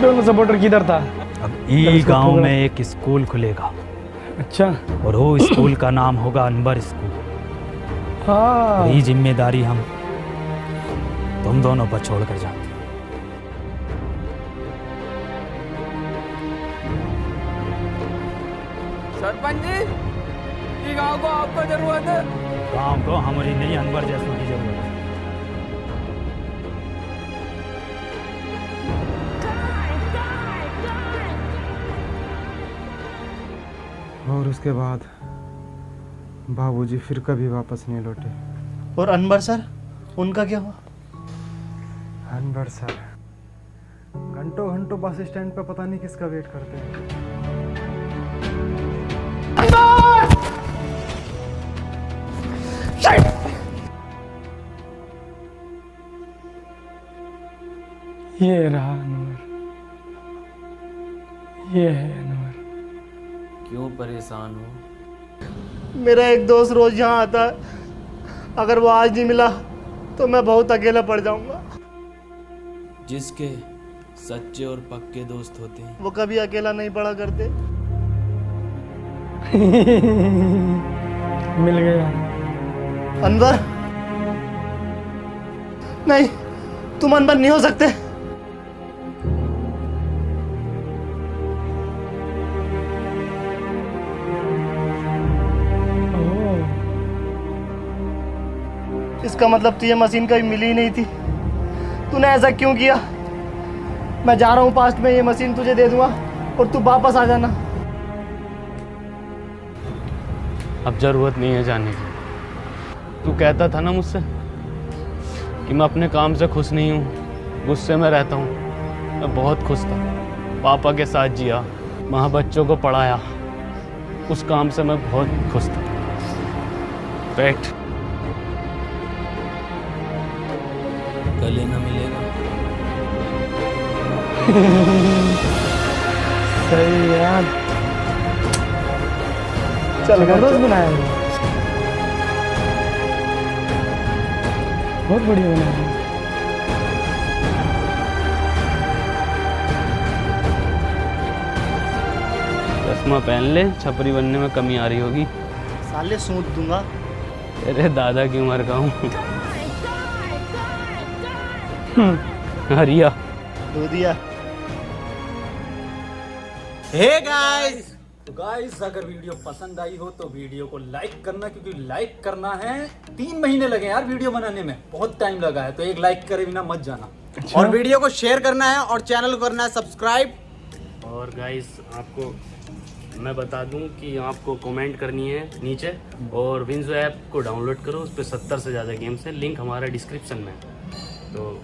दोनों सपोर्टर किधर था? अब ई गांव में एक स्कूल खुलेगा। अच्छा। और वो स्कूल का नाम होगा अनवर स्कूल। हाँ। ये जिम्मेदारी हम तुम दोनों पर छोड़ कर जाते। सरपंच जी, ये गांव को आपको जरूरत है। गांव को हमारी नहीं, अनवर जैसों की जरूरत है। और उसके बाद बाबूजी फिर कभी वापस नहीं लौटे। और अनवर सर, उनका क्या हुआ? अनवर सर घंटों घंटों बस स्टैंड पे पता नहीं किसका वेट करते हैं। ये रहा अनवर, ये है अनवर। क्यों परेशान हो? मेरा एक दोस्त रोज यहाँ आता है, अगर वो आज नहीं मिला तो मैं बहुत अकेला पड़ जाऊंगा। जिसके सच्चे और पक्के दोस्त होते हैं वो कभी अकेला नहीं पड़ा करते। मिल गया अनवर। नहीं, तुम अनवर नहीं हो सकते। इसका मतलब तुझे मशीन कभी मिली ही नहीं थी। तूने ऐसा क्यों किया? मैं जा रहा हूँ पास्ट में, ये मशीन तुझे दे दूंगा और तू वापस आ जाना। अब जरूरत नहीं है जाने की। तू कहता था ना मुझसे कि मैं अपने काम से खुश नहीं हूँ, गुस्से में रहता हूँ। मैं बहुत खुश था, पापा के साथ जिया, वहाँ बच्चों को पढ़ाया। उस काम से मैं बहुत खुश था। बैठ। गले ना मिलेगा। सही यार। चल जबरदस्त बनाया है, बहुत बढ़िया बनाया है। चश्मा पहन ले, छपरी बनने में कमी आ रही होगी। साले सूंट दूंगा। तेरे दादा की उम्र का हूँ। हरिया दूधिया। हे गाइस, तो गाइस अगर वीडियो पसंद आई हो तो वीडियो को लाइक करना, क्योंकि लाइक करना है। 3 महीने लगे यार वीडियो बनाने में, बहुत टाइम लगा है, तो एक लाइक करे बिना मत जाना। और वीडियो को शेयर करना है और चैनल को करना है सब्सक्राइब। और गाइस आपको मैं बता दूं कि आपको कमेंट करनी है नीचे, और विंजो ऐप को डाउनलोड करो, उस पर 70 से ज़्यादा गेम्स है, लिंक हमारा डिस्क्रिप्शन में। तो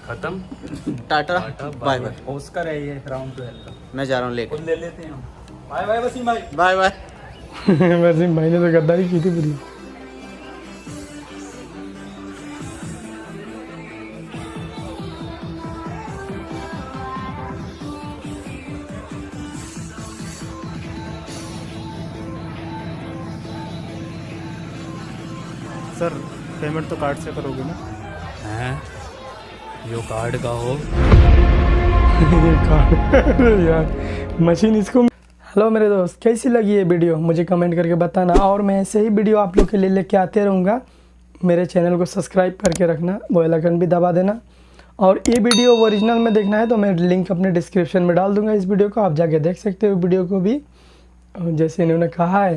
खत्म, टाटा बाय बाय। ऑस्कर है ये राउंड 12 का, मैं जा रहा हूँ लेके। ले लेते हैं हम। बाय बाय वसीम भाई। Bye bye. वसीम भाई ने तो गद्दारी की थी पूरी। सर पेमेंट तो कार्ड से करोगे ना? हैं जो कार्ड का हो। यार मशीन इसको। हेलो मेरे दोस्त, कैसी लगी ये वीडियो मुझे कमेंट करके बताना, और मैं ऐसे ही वीडियो आप लोग के लिए लेके आते रहूँगा। मेरे चैनल को सब्सक्राइब करके रखना, बेल आइकन भी दबा देना, और ये वीडियो ओरिजिनल में देखना है तो मैं लिंक अपने डिस्क्रिप्शन में डाल दूँगा। इस वीडियो को आप जाके देख सकते हो वीडियो को भी, और जैसे इन्होंने कहा है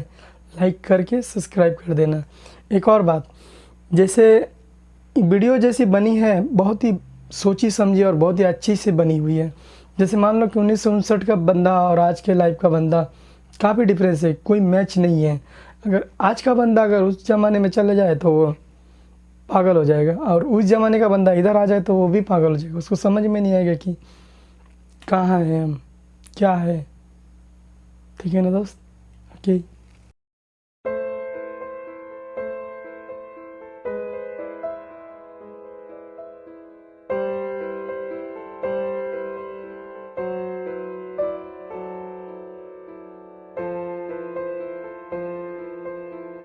लाइक करके सब्सक्राइब कर देना। एक और बात, जैसे वीडियो जैसी बनी है, बहुत ही सोची समझी और बहुत ही अच्छी से बनी हुई है। जैसे मान लो कि 1959 का बंदा और आज के लाइफ का बंदा काफ़ी डिफरेंस है, कोई मैच नहीं है। अगर आज का बंदा अगर उस ज़माने में चले जाए तो वो पागल हो जाएगा, और उस ज़माने का बंदा इधर आ जाए तो वो भी पागल हो जाएगा। उसको समझ में नहीं आएगा कि कहाँ है हम, क्या है। ठीक है ना दोस्त? ओके।